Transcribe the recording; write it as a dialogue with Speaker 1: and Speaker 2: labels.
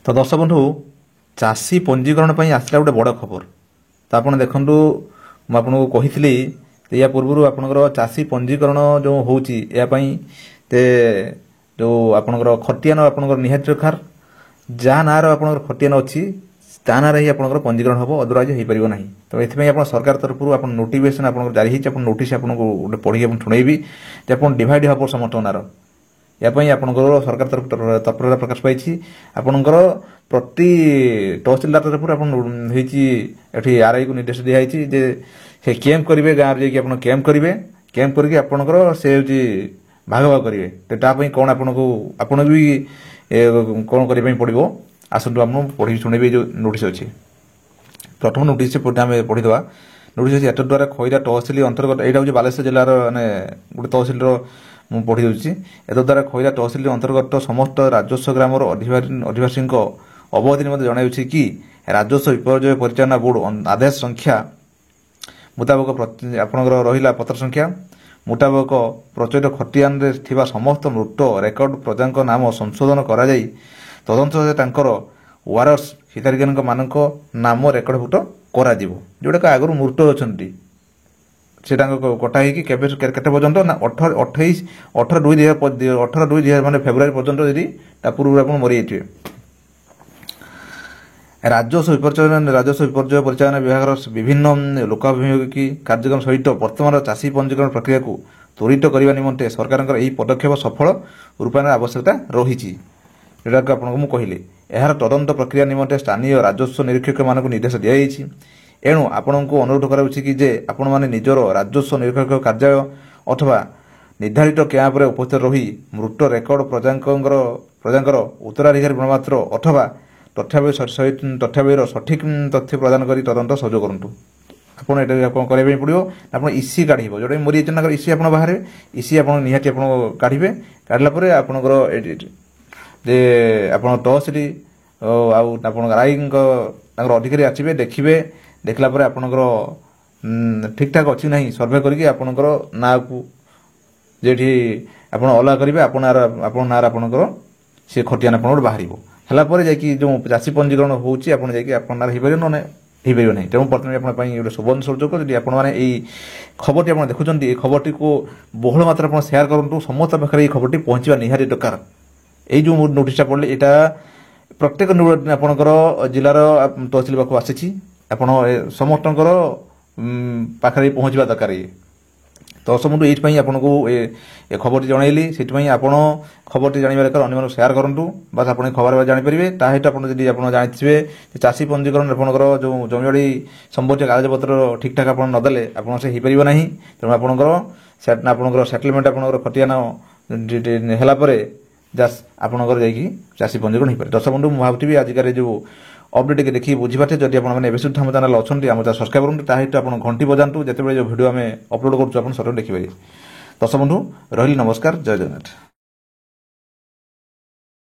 Speaker 1: तो दर्शक बंधु चाषी पंजीकरण पर आसला गोटे बड़ खबर तो आप देखु मुझे कही या पूर्व आपंकर चाषी पंजीकरण जो होपाई जो आपंकर खतियान आपंकर निहाती दरकार जहाँ ना आपंकर खतियान अच्छी ता ना ही आपंकर पंजीकरण हम अदरवाइज हो पार ना। तो ये आप सरकार तरफ आप नोटिफिकेशन आप जारी होती नोटिस आपको गोटे पढ़ी शुणेबी आप डिवाइड हम समस्त नार यापाई आपंकर सरकार तरफ तत्परता प्रकाश पाई आपंकर प्रति तहसिलदार तरफ ये आरआई को निर्देश दिखाई जे से कैंप करेंगे गाँव जाकि कैंप करेंगे कैंप करके आपंकर से भाग भाग करेंगे तो कौन आपन भी कौन करने पड़ो आसतु आप पढ़ी शुणेबी जो नोटिस अच्छी प्रथम नोटिस आम पढ़ीदे नोटिस अच्छी एतद द्वारा खैरा तहसिल अंतर्गत यहाँ हूँ बालेश्वर जिलार मानने गोटे तहसिल मुझे पढ़ी दूसरी एतद द्वारा खैरा तहसिल अंतर्गत समस्त राजस्व ग्राम अधिवासी अवधि निम्ते जनावि कि राजस्व विपर्यय परिचालना बोर्ड आदेश संख्या मुताबक आपंकर रहा पत्र संख्या मुताबक प्रचलित खतियान समस्त मृत रेकर्ड प्रजा नाम संशोधन कर तदंत वारस हिताधिकारी मान नाम रेकर्डभुक्त कर जोटा आगु मृत अच्छा से कटा होते पर्यंत ना 18/2/2018 माने फेब्रुआरी पर्यंत यदि पूर्व आप मरी जाइए। राजस्व विपर्यय परिचालन विभाग विभिन्न लोकाभिमुखी कार्यक्रम सहित वर्तमान चाषी पंजीकरण प्रक्रिया को त्वरित करने निमंते सरकार यह पदक्षेप सफल रूपायन आवश्यकता रही जोटा आपको कहली यार तदंत प्रक्रिया निमंते स्थानीय राजस्व निरीक्षक मान निर्देश दिखाई एणु आपण को अनुरोध करा आपण मैंने निजर राजस्व निरीक्षक कार्यालय अथवा निर्धारित कैंप रे उपस्थित रही मृत रेकर्ड प्रजा उत्तराधिकारी प्रमाणपत्र अथवा तथ्यावलीर सठिक तथ्य प्रदान कर तदंत सहयोग करूँ आपड़ ये पड़ो आप इसी काढ़ जोटा मरी जाना इसी आप बाहर इसी आप निहाती काढ़े काढ़ला आपंकर जे आप तहसिल आरआई अधिकारी आसवे देखिए देखला आपंकर ठीक ठाक अच्छी ना सर्वे करके आपंकर ना को जेठी आप अलग करेंगे आप ना आपंकर सी खतियान आप बाहर है जाकि जो चाषी पंजीकरण होपारे ना हो ना तेणु प्रथम गोटे सुवर्ण सुযোগ यदि आपने खबर आप देखुं खबर को बहुल मात्रा सेयार करूँ समस्त पाखे खबर पहुँचा निहारी दरकार ये जो नोटिसटा पड़े यहाँ प्रत्येक आपंकर जिलार तहसिल पाक आसी समस्त पाखे पहुँचवा दरकार ये तो समझ ये आपको ये खबर जनइली से खबर जानवर दरकार अन्य सेयार करूँ बस आप खबर जानीपारे ताहित आप जानते चाषी पंजीकरण आपंकर जो जमीवाड़ी संबंधी कागजपत्र ठीक ठाक आप नदेले आप से हो पार ना तेणु आपंकर सेटलमेंट आप खतियान है जस्ट आपंकर जाकि चाषी पंजीकरण हो पाए। दर्शक बंधु मुझे भावी आजिकार जो अपडेट के देखिए बुझीपारे जब आपने सुधा आम चैनल अच्छा आम चैनल सब्सक्राइब करूँ ताहित आप घंटी बजातु जिते जो भिडियो आम अपलोड करूँ आप सर देखिए। दर्शक बंधु रही नमस्कार जय जगन्नाथ।